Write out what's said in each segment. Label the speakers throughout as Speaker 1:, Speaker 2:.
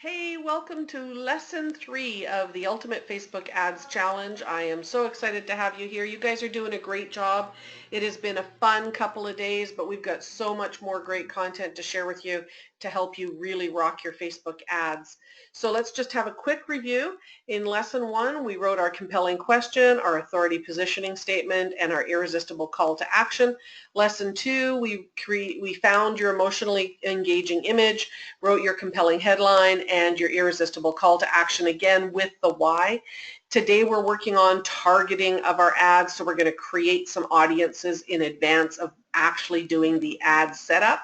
Speaker 1: Hey, welcome to lesson 3 of the Ultimate Facebook Ads Challenge. I am so excited to have you here. You guys are doing a great job. It has been a fun couple of days, but we've got so much more great content to share with you to help you really rock your Facebook ads. So let's just have a quick review. In lesson 1, we wrote our compelling question, our authority positioning statement, and our irresistible call to action. Lesson 2, we found your emotionally engaging image, wrote your compelling headline and your irresistible call to action, again with the why. Today we're working on targeting of our ads, so we're going to create some audiences in advance of actually doing the ad setup.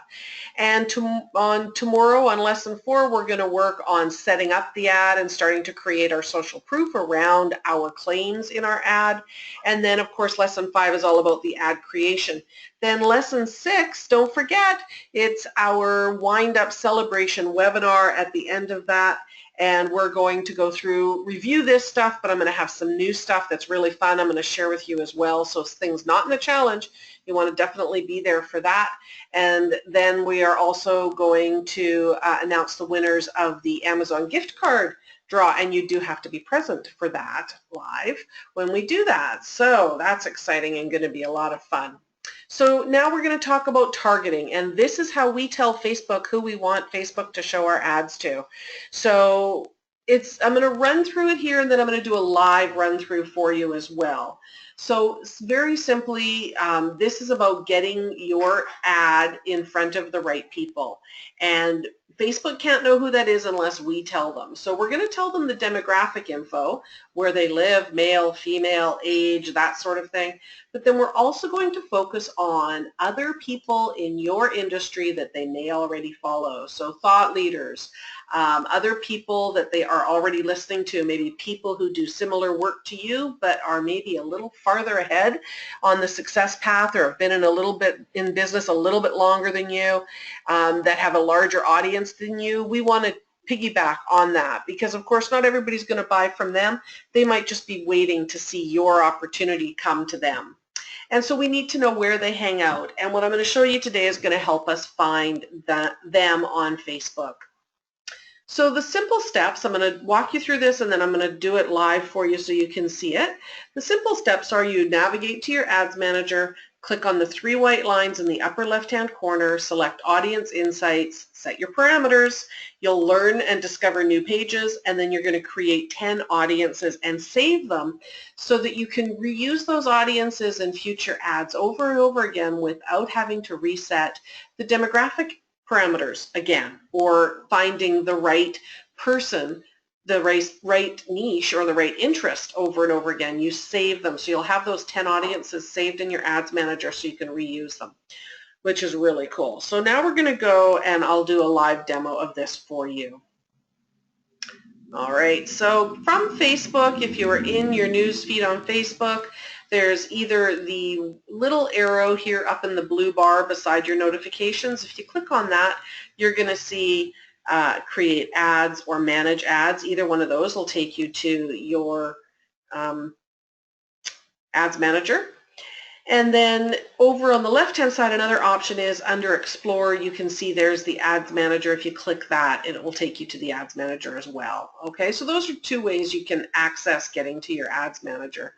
Speaker 1: And tomorrow on lesson 4, we're going to work on setting up the ad and starting to create our social proof around our claims in our ad. And then of course lesson 5 is all about the ad creation. Then lesson 6, don't forget, it's our wind-up celebration webinar at the end of that, and we're going to go through, review this stuff, but I'm going to have some new stuff that's really fun I'm going to share with you as well. So things not in the challenge, you want to definitely be there for that. And then we are also going to announce the winners of the Amazon gift card draw, and you do have to be present for that live when we do that. So that's exciting and going to be a lot of fun. So now we're going to talk about targeting, and this is how we tell Facebook who we want Facebook to show our ads to. So I'm going to run through it here, and then I'm going to do a live run through for you as well. So very simply, this is about getting your ad in front of the right people, and Facebook can't know who that is unless we tell them. So we're going to tell them the demographic info, where they live, male, female, age, that sort of thing. But then we're also going to focus on other people in your industry that they may already follow. So thought leaders, other people that they are already listening to, maybe people who do similar work to you but are maybe a little farther ahead on the success path, or have been in business a little bit longer than you, that have a larger audience than you. We want to piggyback on that, because of course not everybody's going to buy from them. They might just be waiting to see your opportunity come to them. And so we need to know where they hang out. And what I'm going to show you today is going to help us find them on Facebook. So the simple steps, I'm going to walk you through this, and then I'm going to do it live for you so you can see it. The simple steps are: you navigate to your Ads Manager, click on the 3 white lines in the upper left-hand corner, select Audience Insights, set your parameters. You'll learn and discover new pages, and then you're going to create 10 audiences and save them so that you can reuse those audiences in future ads over and over again without having to reset the demographic parameters again, or finding the right person, the right niche, or the right interest over and over again. You save them, so you'll have those 10 audiences saved in your Ads Manager so you can reuse them, which is really cool. So now we're going to go and I'll do a live demo of this for you. All right, so from Facebook, if you are in your news feed on Facebook, there's either the little arrow here up in the blue bar beside your notifications. If you click on that, you're going to see create ads or manage ads. Either one of those will take you to your Ads Manager. And then over on the left-hand side, another option is under Explore. You can see there's the Ads Manager. If you click that, it will take you to the Ads Manager as well. Okay, so those are 2 ways you can access getting to your Ads Manager.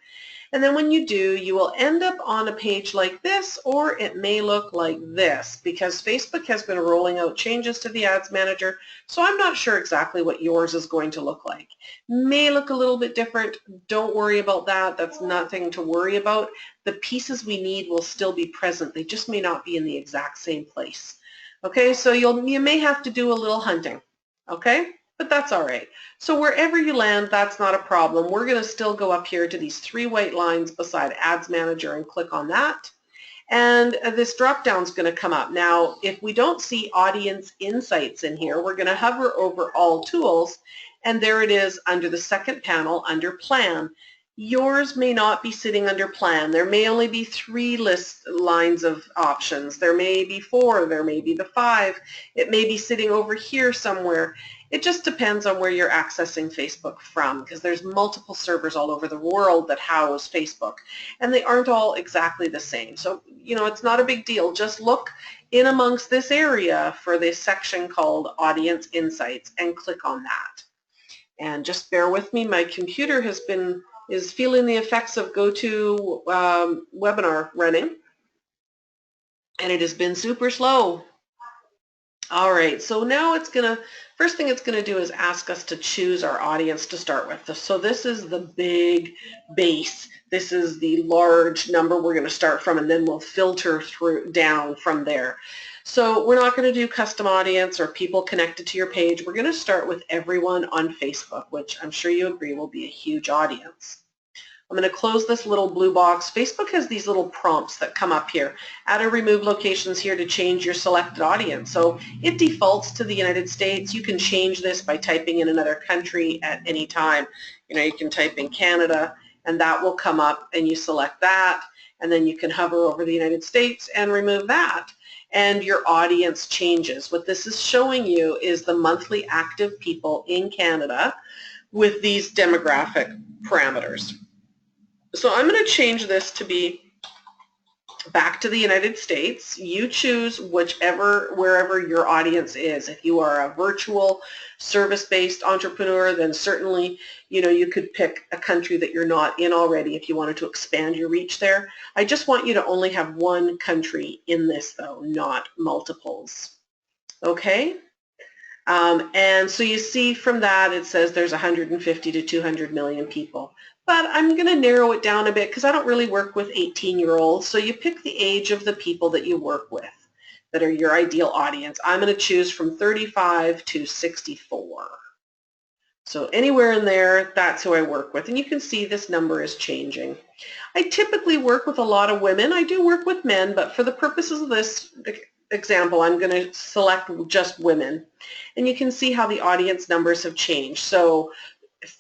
Speaker 1: And then when you do, you will end up on a page like this, or it may look like this, because Facebook has been rolling out changes to the Ads Manager, so I'm not sure exactly what yours is going to look like. May look a little bit different. Don't worry about that. That's nothing to worry about. The pieces we need will still be present. They just may not be in the exact same place. Okay, so you may have to do a little hunting. Okay? But that's all right. So wherever you land, that's not a problem. We're going to still go up here to these 3 white lines beside Ads Manager and click on that. And this drop-down is going to come up. Now, if we don't see Audience Insights in here, we're going to hover over All Tools, and there it is under the second panel under Plan. Yours may not be sitting under Plan. There may only be 3 lines of options. There may be 4. There may be the 5. It may be sitting over here somewhere. It just depends on where you're accessing Facebook from, because there's multiple servers all over the world that house Facebook, and they aren't all exactly the same. So, it's not a big deal. Just look in amongst this area for this section called Audience Insights and click on that. And just bear with me, my computer is feeling the effects of GoToWebinar running, and it has been super slow. All right, so now first thing it's gonna do is ask us to choose our audience to start with. So this is the big base. This is the large number we're gonna start from, and then we'll filter down from there. So we're not gonna do custom audience or people connected to your page. We're gonna start with everyone on Facebook, which I'm sure you agree will be a huge audience. I'm going to close this little blue box. Facebook has these little prompts that come up here. Add or remove locations here to change your selected audience. So it defaults to the United States. You can change this by typing in another country at any time. You can type in Canada and that will come up and you select that, and then you can hover over the United States and remove that. And your audience changes. What this is showing you is the monthly active people in Canada with these demographic parameters. So I'm going to change this to be back to the United States. You choose wherever your audience is. If you are a virtual service-based entrepreneur, then certainly, you could pick a country that you're not in already if you wanted to expand your reach there. I just want you to only have one country in this though, not multiples. Okay? And so you see from that it says there's 150 to 200 million people. But I'm going to narrow it down a bit because I don't really work with 18-year-olds. So you pick the age of the people that you work with that are your ideal audience. I'm going to choose from 35 to 64. So anywhere in there, that's who I work with. And you can see this number is changing. I typically work with a lot of women. I do work with men, but for the purposes of this example, I'm going to select just women. And you can see how the audience numbers have changed. So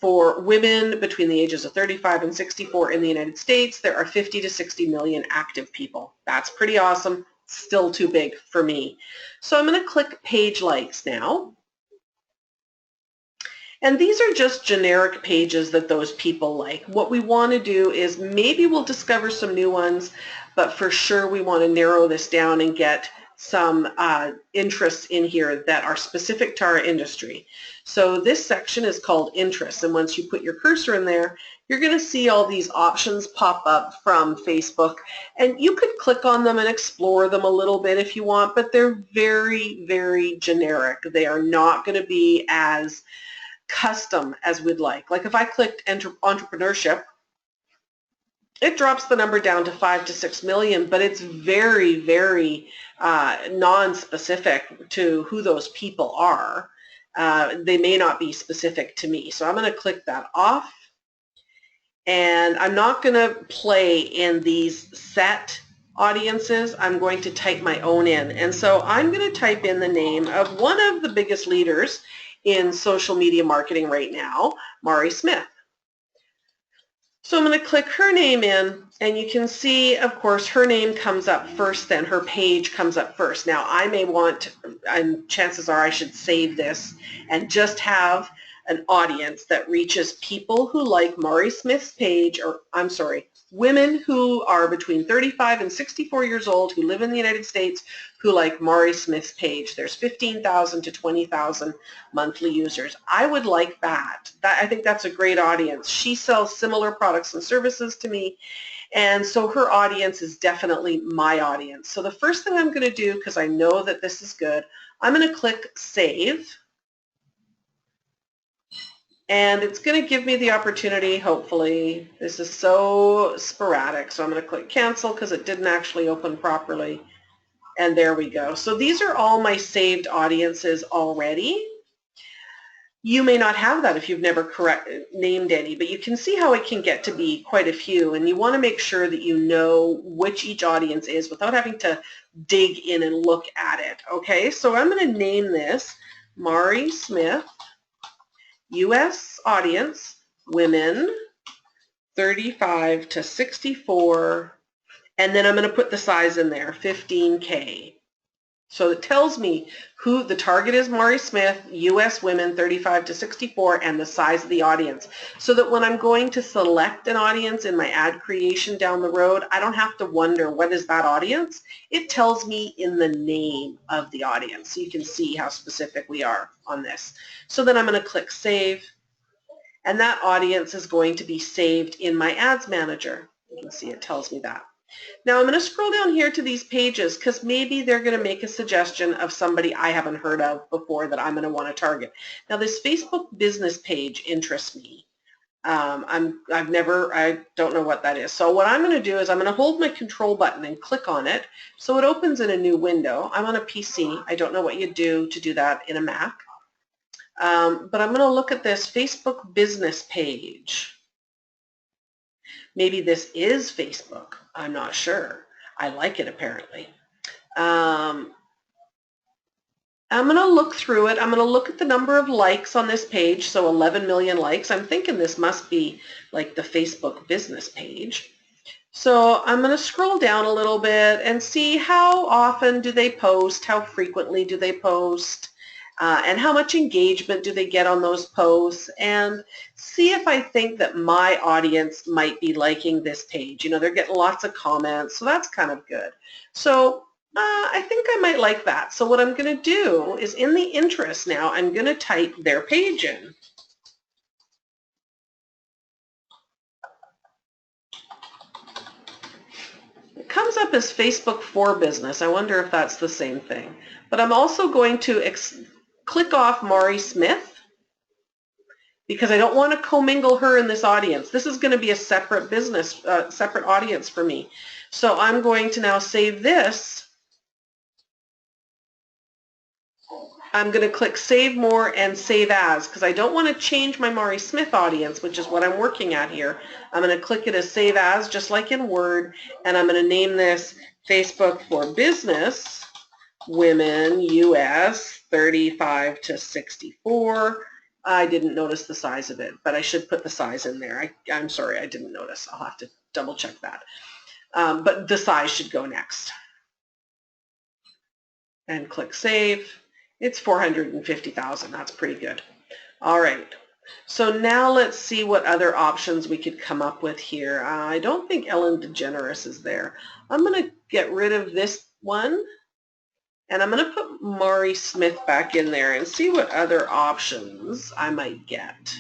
Speaker 1: for women between the ages of 35 and 64 in the United States, there are 50 to 60 million active people. That's pretty awesome. Still too big for me. So I'm going to click page likes now. And these are just generic pages that those people like. What we want to do is maybe we'll discover some new ones, but for sure we want to narrow this down and get some interests in here that are specific to our industry. So this section is called interests, and once you put your cursor in there, you're going to see all these options pop up from Facebook, and you could click on them and explore them a little bit if you want, but they're very, very generic. They are not going to be as custom as we'd like. Like if I clicked entrepreneurship, it drops the number down to 5 to 6 million, but it's very, very non-specific to who those people are. They may not be specific to me. So I'm going to click that off. And I'm not going to play in these set audiences. I'm going to type my own in. And so I'm going to type in the name of one of the biggest leaders in social media marketing right now, Mari Smith. So I'm going to click her name in, and you can see, of course, her name comes up first, then her page comes up first. Now, I may want, and chances are I should save this and just have an audience that reaches people who like Mari Smith's page, or I'm sorry, women who are between 35 and 64 years old who live in the United States who like Mari Smith's page. There's 15,000 to 20,000 monthly users. I would like that. I think that's a great audience. She sells similar products and services to me, and so her audience is definitely my audience. So the first thing I'm going to do, because I know that this is good, I'm going to click Save. And it's going to give me the opportunity, hopefully. This is so sporadic, so I'm going to click Cancel because it didn't actually open properly. And there we go. So these are all my saved audiences already. You may not have that if you've never named any, but you can see how it can get to be quite a few, and you want to make sure that you know which each audience is without having to dig in and look at it. Okay, so I'm going to name this Mari Smith, U.S. audience, women, 35 to 64, and then I'm going to put the size in there, 15K. So it tells me who the target is, Maury Smith, U.S. women 35 to 64, and the size of the audience. So that when I'm going to select an audience in my ad creation down the road, I don't have to wonder what is that audience. It tells me in the name of the audience. So you can see how specific we are on this. So then I'm going to click Save, and that audience is going to be saved in my Ads Manager. You can see it tells me that. Now I'm going to scroll down here to these pages because maybe they're going to make a suggestion of somebody I haven't heard of before that I'm going to want to target. Now this Facebook business page interests me. I don't know what that is. So what I'm going to do is I'm going to hold my control button and click on it so it opens in a new window. I'm on a PC. I don't know what you do to do that in a Mac. But I'm going to look at this Facebook business page. Maybe this is Facebook. I'm not sure. I like it apparently. I'm going to look through it. I'm going to look at the number of likes on this page, so 11 million likes. I'm thinking this must be like the Facebook business page. So I'm going to scroll down a little bit and see how often do they post, how frequently do they post, and how much engagement do they get on those posts, and see if I think that my audience might be liking this page. You know, they're getting lots of comments, so that's kind of good. So I think I might like that. So what I'm going to do is in the interest now, I'm going to type their page in. It comes up as Facebook for Business. I wonder if that's the same thing. But I'm also going to click off Maury Smith because I don't want to commingle her in this audience. This is going to be a separate business, separate audience for me. So I'm going to now save this. I'm going to click Save More and Save As because I don't want to change my Maury Smith audience, which is what I'm working at here. I'm going to click it as Save As, just like in Word, and I'm going to name this Facebook for Business Women US 35 to 64. I didn't notice the size of it, but I should put the size in there. I'm sorry, I didn't notice. I'll have to double check that. But the size should go next. And click Save. It's 450,000. That's pretty good. All right. So now let's see what other options we could come up with here. I don't think Ellen DeGeneres is there. I'm going to get rid of this one, and I'm going to put Maury Smith back in there and see what other options I might get.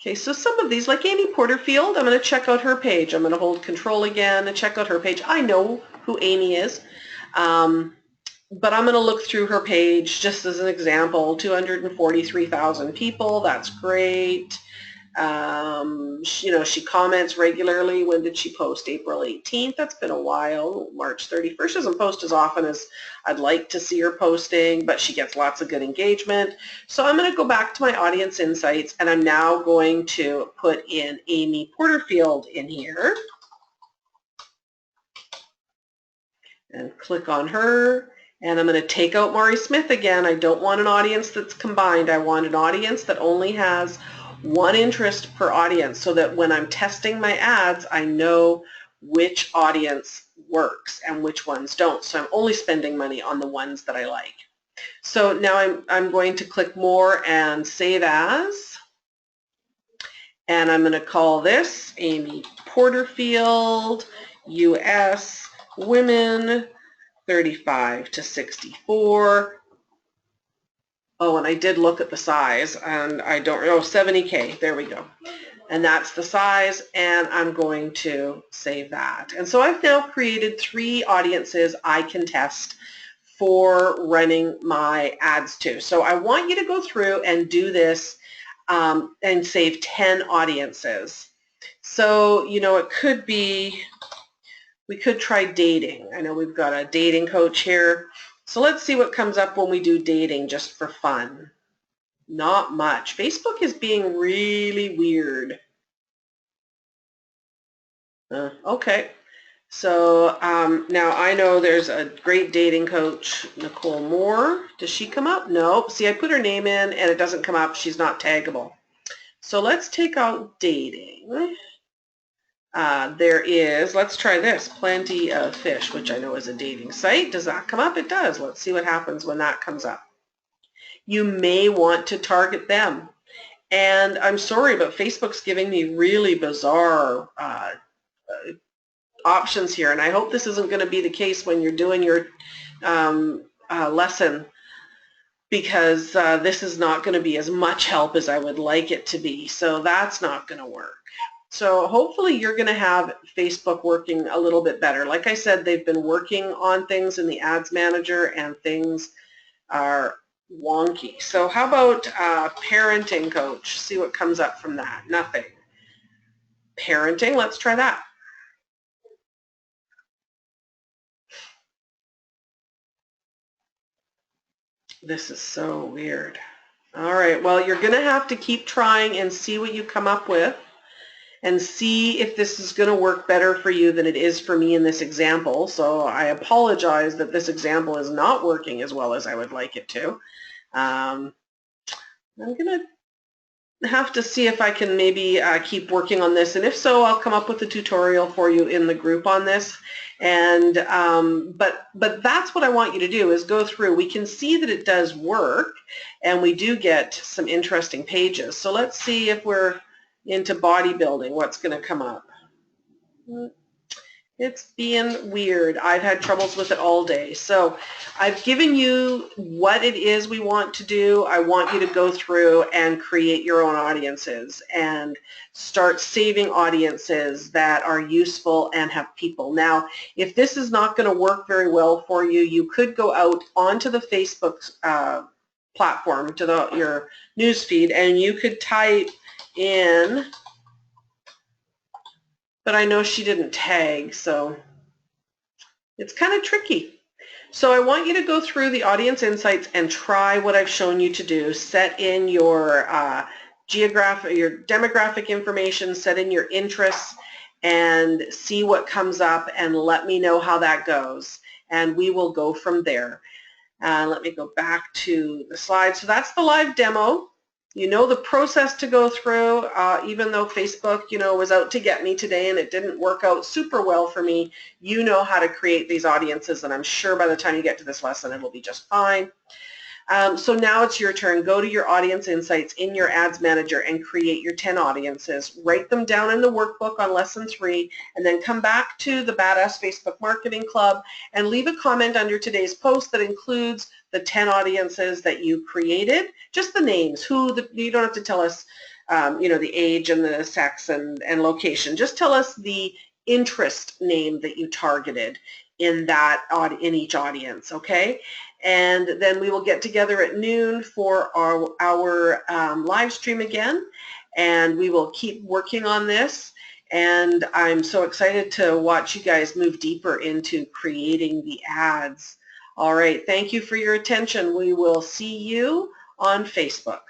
Speaker 1: Okay, so some of these, like Amy Porterfield, I'm going to check out her page. I'm going to hold Control again and check out her page. I know who Amy is. But I'm going to look through her page just as an example. 243,000 people. That's great. You know, she comments regularly. When did she post? April 18th. That's been a while. March 31st. She doesn't post as often as I'd like to see her posting, but she gets lots of good engagement. So I'm going to go back to my audience insights, and I'm now going to put in Amy Porterfield in here and click on her. And I'm going to take out Maury Smith again. I don't want an audience that's combined. I want an audience that only has one interest per audience so that when I'm testing my ads, I know which audience works and which ones don't. So I'm only spending money on the ones that I like. So now I'm going to click More and Save As. And I'm going to call this Amy Porterfield, US Women 35 to 64. Oh, and I did look at the size, and I don't know, 70K, there we go. And that's the size, and I'm going to save that. And so I've now created 3 audiences I can test for running my ads to. So I want you to go through and do this and save 10 audiences. So, you know, it could be, we could try dating. I know we've got a dating coach here. So let's see what comes up when we do dating just for fun. Not much. Facebook is being really weird. Okay. So now I know there's a great dating coach, Nicole Moore. Does she come up? No. See, I put her name in and it doesn't come up. She's not taggable. So let's take out dating. There is, let's try this, Plenty of Fish, which I know is a dating site. Does that come up? It does. Let's see what happens when that comes up. You may want to target them. And I'm sorry, but Facebook's giving me really bizarre options here. And I hope this isn't going to be the case when you're doing your lesson, because this is not going to be as much help as I would like it to be. So that's not going to work. So hopefully you're going to have Facebook working a little bit better. Like I said, they've been working on things in the Ads Manager and things are wonky. So how about Parenting Coach? See what comes up from that. Nothing. Parenting, let's try that. This is so weird. All right, well, you're going to have to keep trying and see what you come up with and see if this is going to work better for you than it is for me in this example. So I apologize that this example is not working as well as I would like it to. I'm going to have to see if I can maybe keep working on this, and if so, I'll come up with a tutorial for you in the group on this. And but that's what I want you to do, is go through. We can see that it does work, and we do get some interesting pages. So let's see if we're into bodybuilding, what's going to come up. It's being weird. I've had troubles with it all day. So I've given you what it is we want to do. I want you to go through and create your own audiences and start saving audiences that are useful and have people. Now, if this is not going to work very well for you, you could go out onto the Facebook platform, to your news feed, and you could type in, but I know she didn't tag, so it's kind of tricky. So I want you to go through the audience insights and try what I've shown you to do. Set in your your demographic information, set in your interests, and see what comes up, and let me know how that goes. And we will go from there. Let me go back to the slide. So that's the live demo. You know the process to go through, even though Facebook, was out to get me today and it didn't work out super well for me. You know how to create these audiences, and I'm sure by the time you get to this lesson, it'll be just fine. So now it's your turn. Go to your audience insights in your Ads Manager and create your 10 audiences. Write them down in the workbook on lesson 3, and then come back to the Badass Facebook Marketing Club and leave a comment under today's post that includes the 10 audiences that you created. Just the names. You don't have to tell us the age and the sex and location. Just tell us the interest name that you targeted in each audience, okay? And then we will get together at noon for our live stream again, and we will keep working on this. And I'm so excited to watch you guys move deeper into creating the ads. All right, thank you for your attention. We will see you on Facebook.